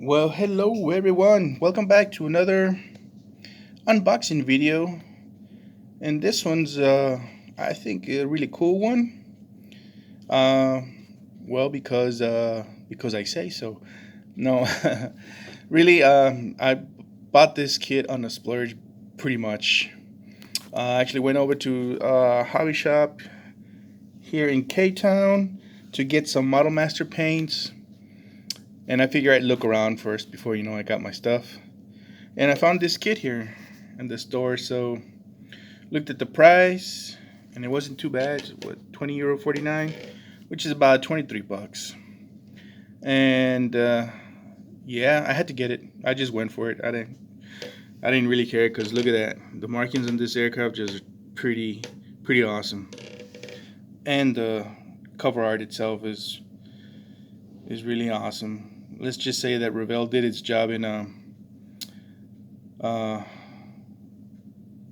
Well, hello everyone. Welcome back to another unboxing video. And this one's, I think, a really cool one. Uh, because I say so. No, really, I bought this kit on a splurge, pretty much. I actually went over to a hobby shop here in K-Town to get some Model Master paints. And I figured I'd look around first before I got my stuff. And I found this kit here in the store, so looked at the price, and it wasn't too bad. What, €20.49, which is about 23 bucks. And yeah, I had to get it. I just went for it. I didn't really care because look at that. The markings on this aircraft just pretty awesome. And the cover art itself is really awesome. Let's just say that Revell did its job in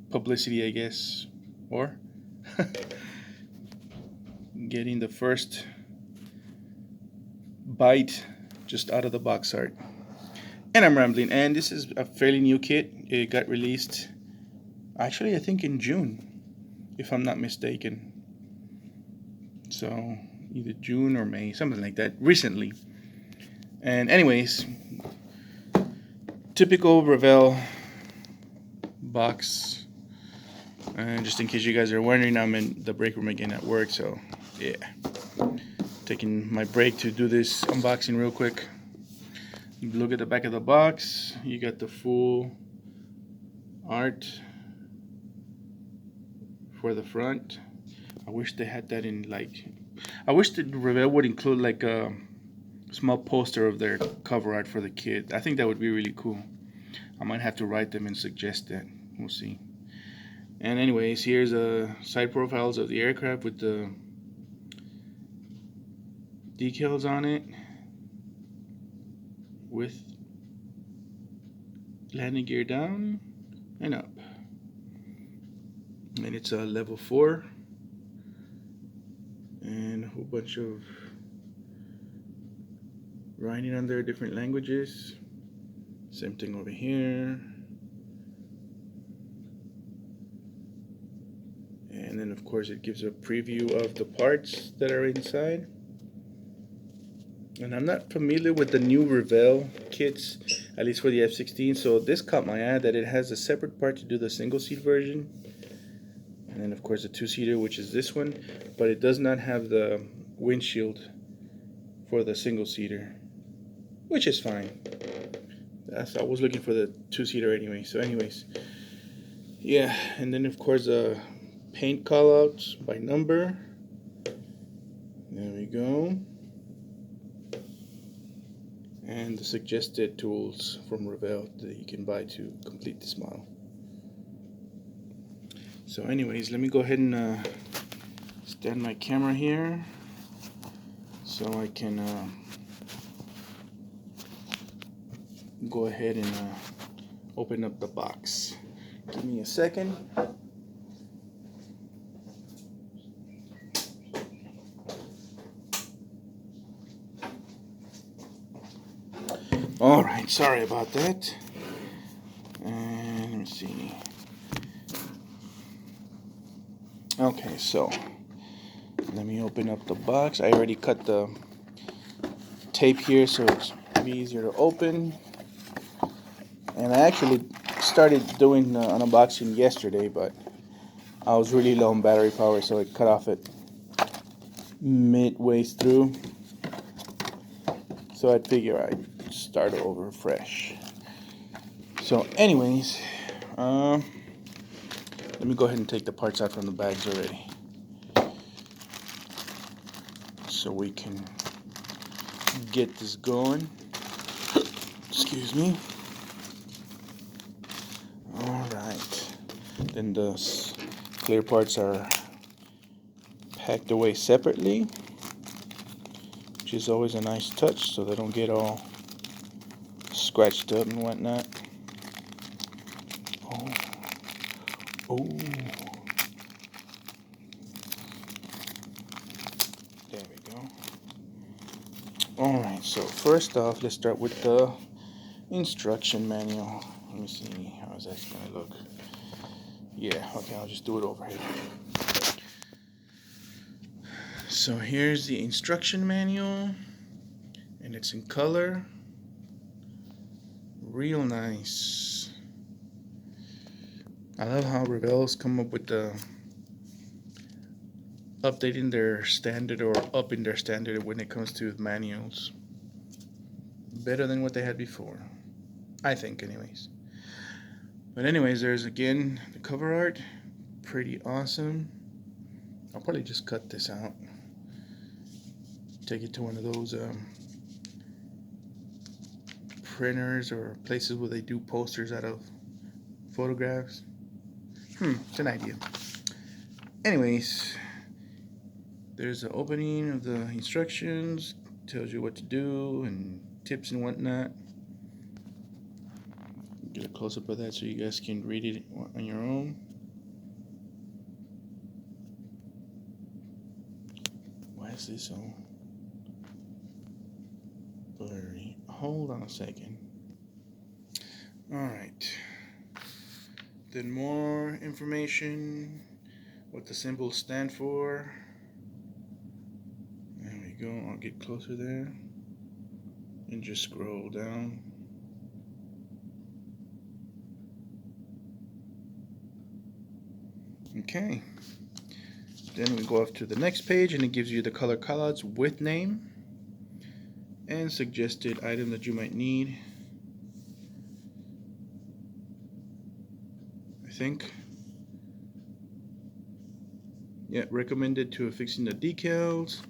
publicity, I guess, or getting the first bite just out of the box art. And I'm rambling, and this is a fairly new kit. It got released, actually, I think in June, if I'm not mistaken. So either June or May, something like that, recently. And anyways, typical Revell box. And just in case you guys are wondering, I'm in the break room again at work, so yeah. Taking my break to do this unboxing real quick. You look at the back of the box, you got the full art for the front. I wish they had that in I wish that Revell would include like a small poster of their cover art for the kit. I think that would be really cool. I might have to write them and suggest that. We'll see. And anyways, here's side profiles of the aircraft with the decals on it with landing gear down and up. And it's a level 4 and a whole bunch of writing on there, different languages. Same thing over here. And then of course it gives a preview of the parts that are inside. And I'm not familiar with the new Revell kits, at least for the F-16, so this caught my eye that it has a separate part to do the single seat version. And then of course the two-seater, which is this one, but it does not have the windshield for the single seater, which is fine. I was looking for the two-seater anyway. So anyways, yeah. And then of course paint callouts by number. There we go. And the suggested tools from Revell that you can buy to complete this model. So anyways, let me go ahead and stand my camera here so I can go ahead and open up the box. Give me a second. Alright, sorry about that. And let me see. Okay, so let me open up the box. I already cut the tape here so it's easier to open. And I actually started doing an unboxing yesterday, but I was really low on battery power, so it cut off it midway through. So I'd figure I'd start over fresh. So anyways, let me go ahead and take the parts out from the bags already, so we can get this going. Excuse me. Alright. Then the clear parts are packed away separately, which is always a nice touch so they don't get all scratched up and whatnot. Oh. There we go. Alright, so first off, let's start with the instruction manual. Let me see how is that going to look. Yeah, okay, I'll just do it overhead. So here's the instruction manual, and it's in color. Real nice. I love how Revell's come up with the updating their standard or upping their standard when it comes to manuals. Better than what they had before, I think, anyways. But anyways, there's again the cover art. Pretty awesome. I'll probably just cut this out, take it to one of those printers or places where they do posters out of photographs. It's an idea. Anyways, there's the opening of the instructions, tells you what to do and tips and whatnot. Get a close-up of that so you guys can read it on your own. Why is this so blurry? Hold on a second. Alright. Then more information, what the symbols stand for. There we go. I'll get closer there and just scroll down. Okay. Then we go off to the next page, and it gives you the color callouts with name and suggested item that you might need. I think. Yeah, recommended to fixing the decals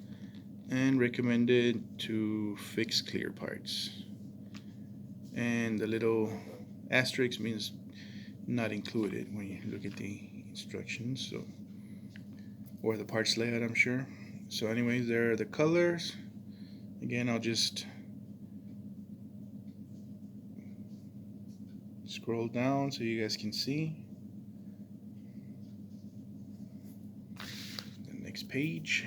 and recommended to fix clear parts. And the little asterisk means not included when you look at the instructions, so, or the parts layout, I'm sure. So anyways, there are the colors. Again, I'll just scroll down so you guys can see. The next page.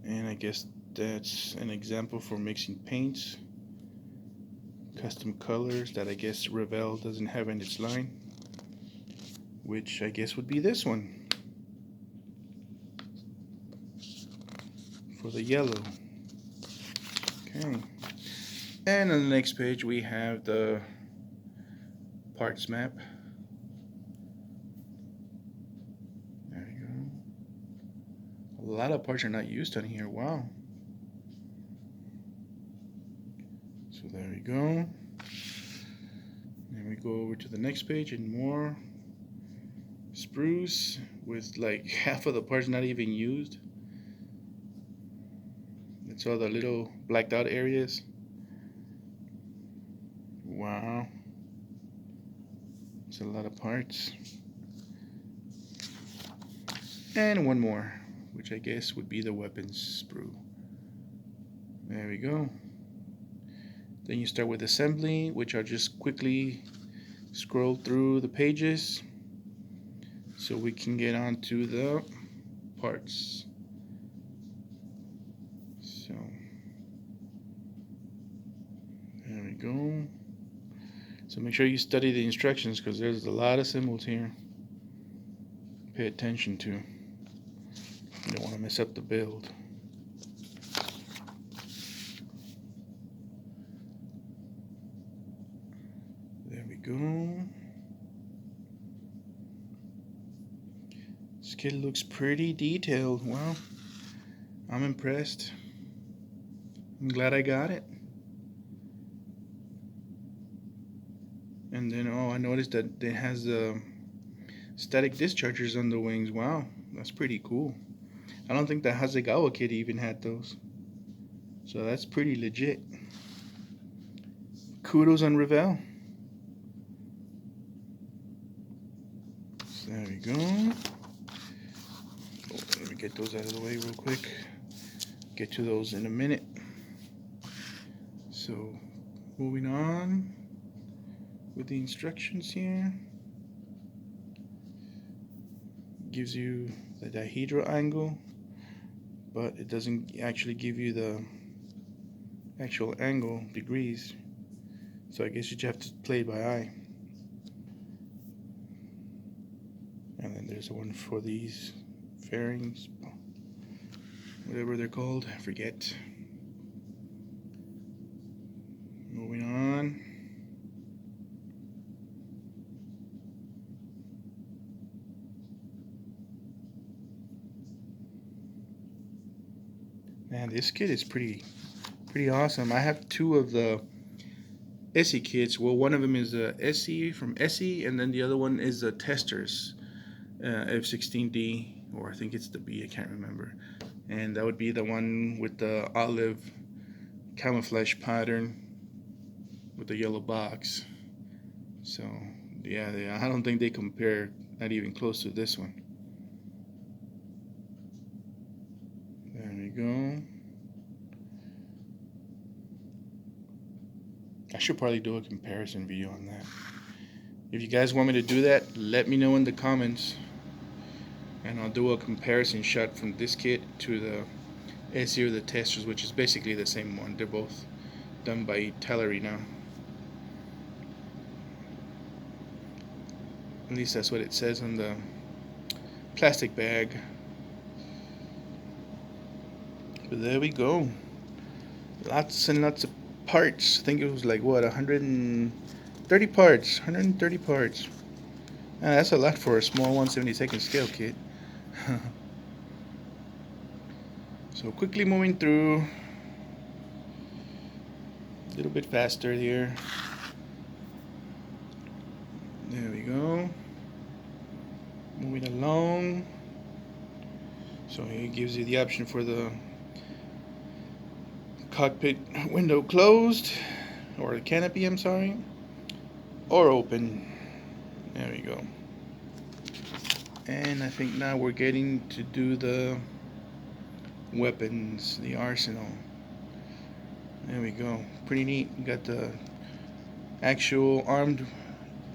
And I guess that's an example for mixing paints. Custom colors that I guess Revell doesn't have in its line, which I guess would be this one for the yellow. Okay. And on the next page we have the parts map. There you go. A lot of parts are not used on here. Wow. So there we go. And we go over to the next page and more spruce with like half of the parts not even used. That's all the little blacked out areas. Wow. It's a lot of parts. And one more, which I guess would be the weapons sprue. There we go. Then you start with assembly, which I'll just quickly scroll through the pages so we can get on to the parts. So there we go. So make sure you study the instructions because there's a lot of symbols here. Pay attention to. You don't want to mess up the build. There we go. This kit looks pretty detailed. Wow. I'm impressed. I'm glad I got it. And then, oh, I noticed that it has static dischargers on the wings. Wow, that's pretty cool. I don't think the Hasegawa kit even had those. So that's pretty legit. Kudos on Revell. So there we go. Oh, let me get those out of the way real quick. Get to those in a minute. So moving on with the instructions here. gives you the dihedral angle, but it doesn't actually give you the actual angle degrees. So I guess you just have to play it by eye. And then there's one for these fairings, whatever they're called, I forget. Moving on. Man, this kit is pretty awesome. I have two of the SE kits. Well, one of them is a SE from SE, and then the other one is the testers, F-16D, or I think it's the B, I can't remember. And that would be the one with the olive camouflage pattern with the yellow box. So yeah, I don't think they compare, not even close to this one. There we go. I should probably do a comparison video on that. If you guys want me to do that, let me know in the comments, and I'll do a comparison shot from this kit to the SE or the testers, which is basically the same one. They're both done by Tellery now. At least that's what it says on the plastic bag. But there we go. Lots and lots of parts. I think it was like what, 130 parts. 130 parts. That's a lot for a small 1/72 scale kit. So quickly moving through. A little bit faster here. There we go. Moving along. So it gives you the option for the cockpit window closed, or the canopy, I'm sorry, or open. There we go. And I think now we're getting to do the weapons, the arsenal. There we go. Pretty neat. You got the actual armed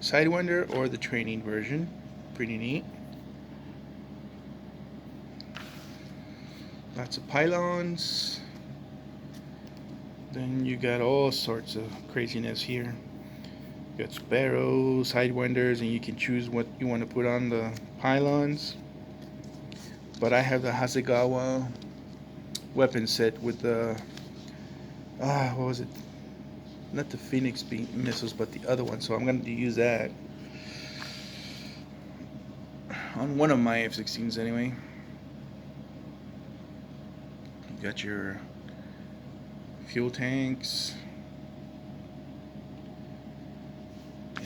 sidewinder or the training version. Pretty neat. Lots of pylons. Then you got all sorts of craziness here. You got sparrows, sidewinders, and you can choose what you want to put on the pylons. But I have the Hasegawa weapon set with the what was it? Not the Phoenix missiles, but the other one. So I'm going to use that on one of my F-16s anyway. You got your fuel tanks,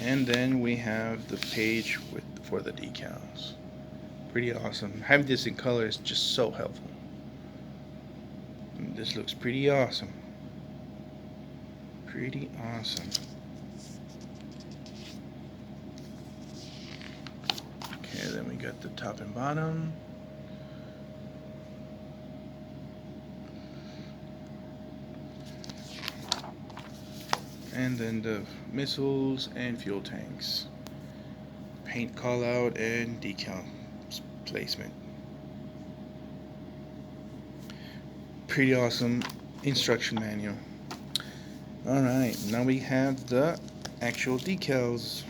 and then we have the page for the decals. Pretty awesome. Having this in color is just so helpful. And this looks pretty awesome. Pretty awesome. Okay, then we got the top and bottom. And then the missiles and fuel tanks. Paint call out and decal placement. Pretty awesome instruction manual. Alright, now we have the actual decals.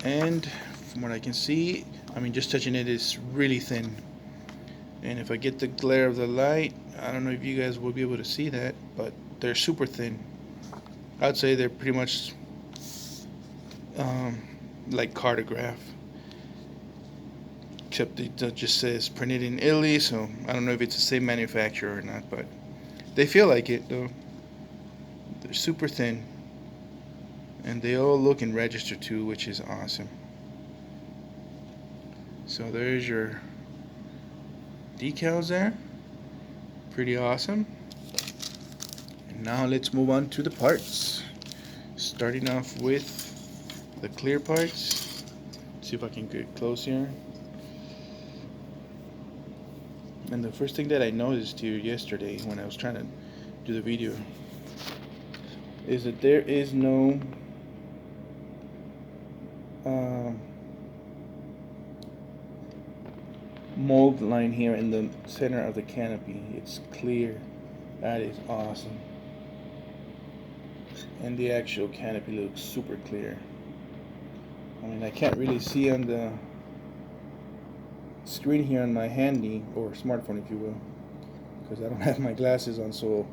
And from what I can see, I mean, just touching it is really thin. And if I get the glare of the light, I don't know if you guys will be able to see that, but they're super thin. I'd say they're pretty much like Cartograph, except it just says printed in Italy, so I don't know if it's the same manufacturer or not, but they feel like it though. They're super thin, and they all look in register too, which is awesome. So there's your decals there. Pretty awesome. And now let's move on to the parts. Starting off with the clear parts. Let's see if I can get close here. And the first thing that I noticed here yesterday when I was trying to do the video is that there is no mold line here in the center of the canopy. It's clear. That is awesome. And the actual canopy looks super clear. I mean, I can't really see on the screen here on my handy, or smartphone if you will, because I don't have my glasses on, so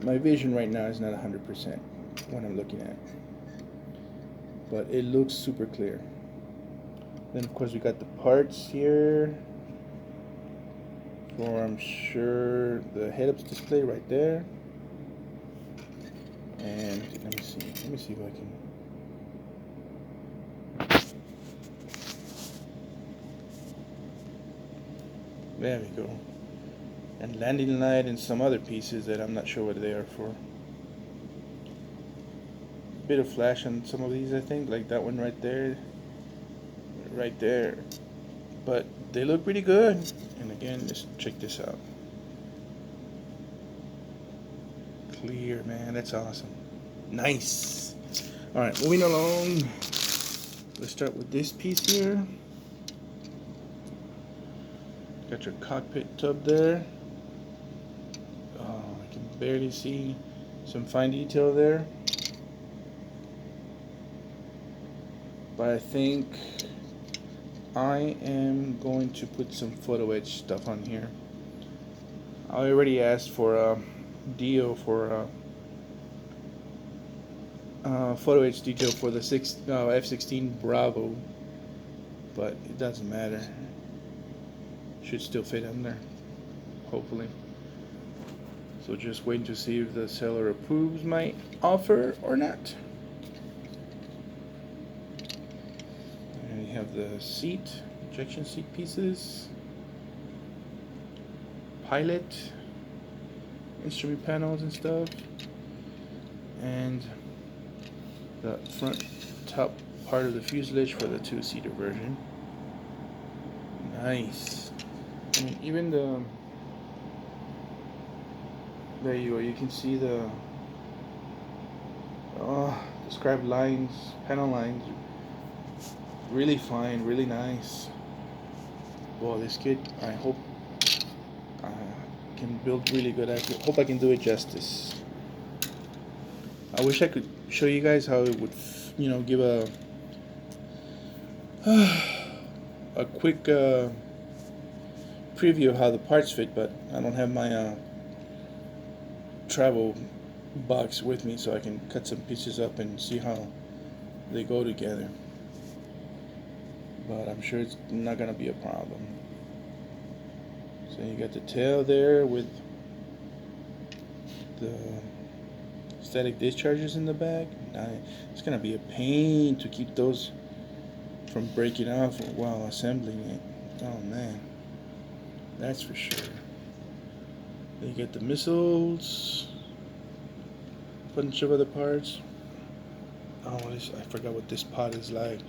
my vision right now is not 100% what I'm looking at. But it looks super clear. Then of course we got the parts here for, I'm sure, the head-up display right there. And let me see if I can. There we go. And landing light and some other pieces that I'm not sure what they are for. Bit of flash on some of these, I think, like that one right there. Right there. But they look pretty good. And again, let's check this out. Clear, man. That's awesome. Nice. Alright, moving along. Let's start with this piece here. Got your cockpit tub there. Oh, I can barely see some fine detail there. But I think I am going to put some photo etch stuff on here. I already asked for a deal for photo etch detail for the F-16 Bravo, but it doesn't matter. Should still fit in there, hopefully. So just waiting to see if the seller approves my offer or not. And you have the seat, ejection seat pieces, pilot, instrument panels and stuff, and the front top part of the fuselage for the two-seater version. Nice. And even the, there you go, you can see the described lines, panel lines, really fine, really nice. Well, this kit, I hope I can build really good. I hope I can do it justice. I wish I could show you guys how it would, give a quick preview of how the parts fit, but I don't have my travel box with me, so I can cut some pieces up and see how they go together. But I'm sure it's not gonna be a problem. So you got the tail there with the static discharges in the back. It's gonna be a pain to keep those from breaking off while assembling it. Oh man, that's for sure. Then you get the missiles, bunch of other parts. Oh, I forgot what this pod is like,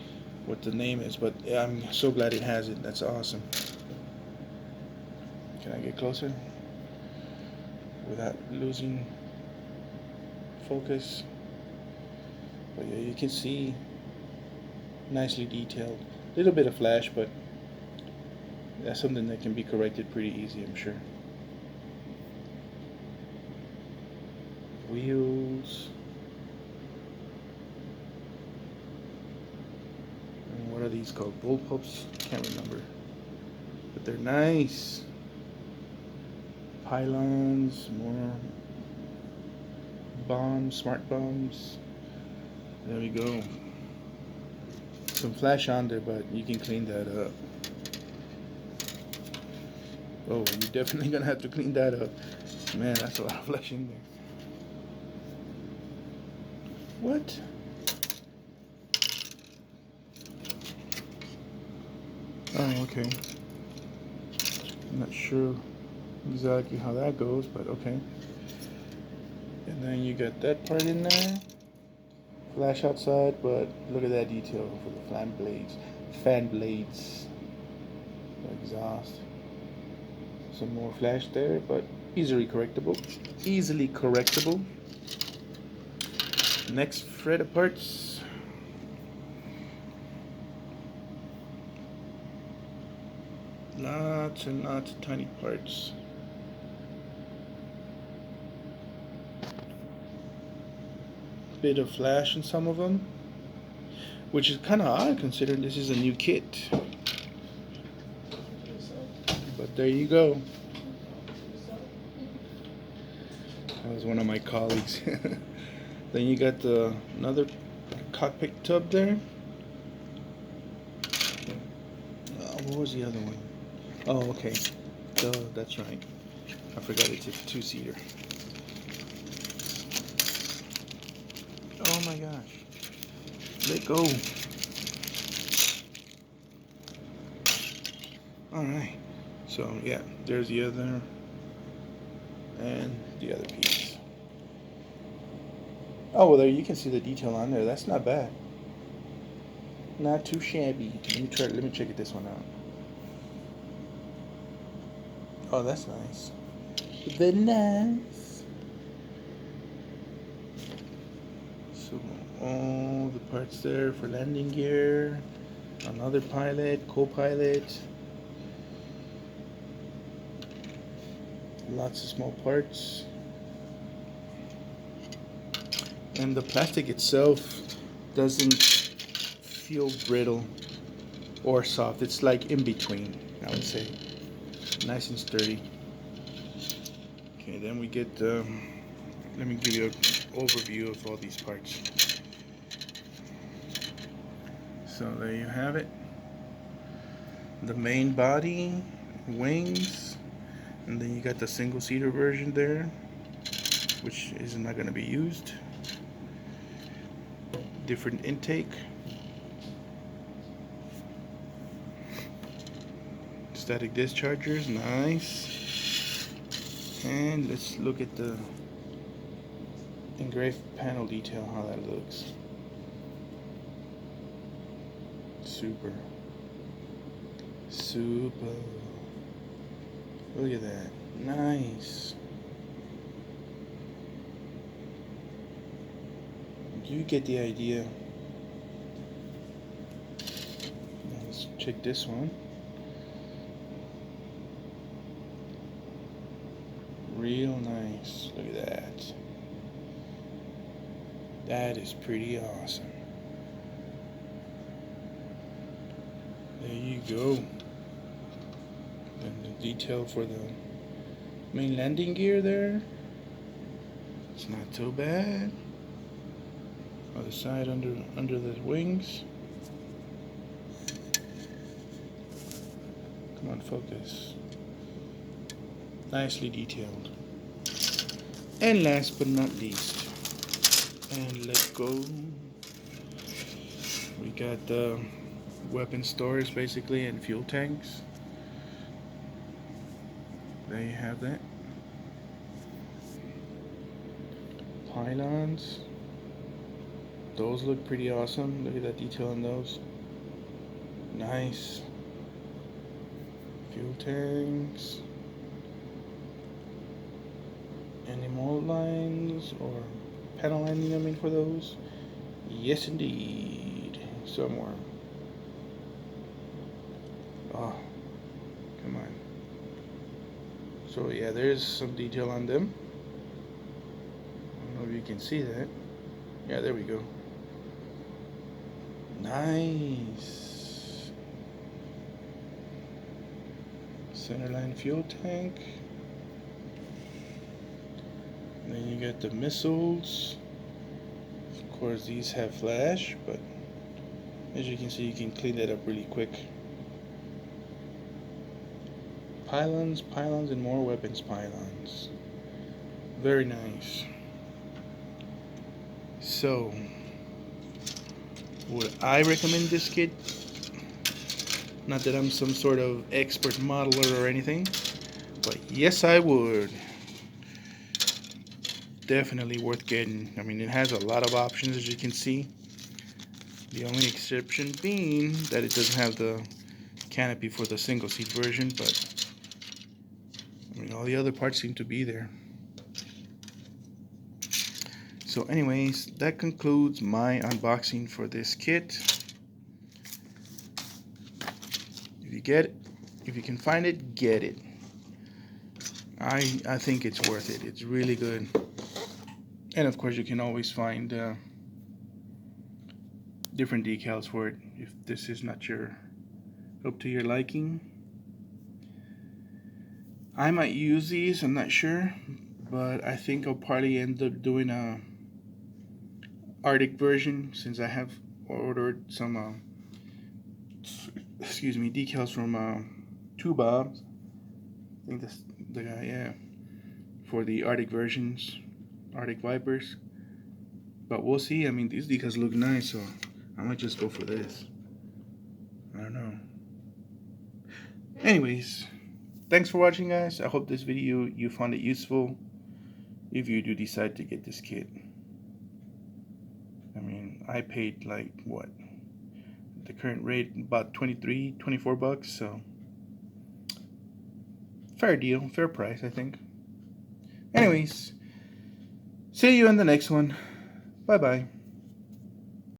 what the name is, but yeah, I'm so glad it has it. That's awesome. Can I get closer without losing focus? But yeah, you can see nicely detailed. A little bit of flash, but that's something that can be corrected pretty easy, I'm sure. Wheels. And what are these called? Bullpups? Can't remember. But they're nice. Pylons, more bombs, smart bombs. There we go. Some flash on there, but you can clean that up. Oh, you're definitely gonna have to clean that up. Man, that's a lot of flash in there. What? Oh, okay. I'm not sure exactly how that goes, but okay. And then you got that part in there. Flash outside, but look at that detail for the fan blades, the exhaust. Some more flash there, but easily correctable. Next thread of parts. Lots and lots of tiny parts. Bit of flash in some of them, which is kind of odd considering this is a new kit. But there you go. That was one of my colleagues. Then you got another cockpit tub there. What was the other one? Oh, okay. Duh, that's right. I forgot it's a two-seater. Oh my gosh. Let go. Alright. So, yeah, there's the other and the other piece. Oh, well, there you can see the detail on there. That's not bad. Not too shabby. Let me check this one out. Oh, that's nice. Very nice. So all the parts there for landing gear. Another pilot, co-pilot. Lots of small parts. And the plastic itself doesn't feel brittle or soft. It's like in between, I would say. Nice and sturdy. Okay, then we get let me give you an overview of all these parts. So there you have it. The main body, wings, and then you got the single-seater version there, which is not going to be used. Different intake. Static dischargers, nice. And let's look at the engraved panel detail, how that looks. Super. Super. Look at that. Nice. You get the idea. Now let's check this one. Real nice. Look at that. That is pretty awesome. There you go. And the detail for the main landing gear there. It's not too bad. Other side under the wings. Come on, focus. Nicely detailed. And last but not least, and let's go. We got the weapon storage basically and fuel tanks. There you have that. Pylons. Those look pretty awesome. Look at that detail on those. Nice. Fuel tanks. Any mold lines or panel lining, I mean, for those? Yes, indeed. Somewhere. Oh, come on. So yeah, there's some detail on them. I don't know if you can see that. Yeah, there we go. Nice. Centerline fuel tank. And then you got the missiles. Of course, these have flash, but as you can see, you can clean that up really quick. Pylons, and more weapons pylons. Very nice. So, would I recommend this kit? Not that I'm some sort of expert modeler or anything, but yes, I would. Definitely worth getting. I mean, it has a lot of options, as you can see. The only exception being that it doesn't have the canopy for the single seat version, but I mean, all the other parts seem to be there. So anyways, that concludes my unboxing for this kit. If If you can find it, get it. I think it's worth it. It's really good. And of course, you can always find different decals for it if this is not up to your liking. I might use these, I'm not sure, but I think I'll probably end up doing a Arctic version, since I have ordered some decals from Two Bobs. I think that's the guy, yeah, for the Arctic versions, Arctic Vipers. But we'll see. I mean, these decals look nice, so I might just go for this. I don't know. Anyways, thanks for watching, guys. I hope this video you found it useful if you do decide to get this kit. I mean, I paid like what? The current rate about 23, 24 bucks, so fair deal, fair price, I think. Anyways, see you in the next one. Bye bye.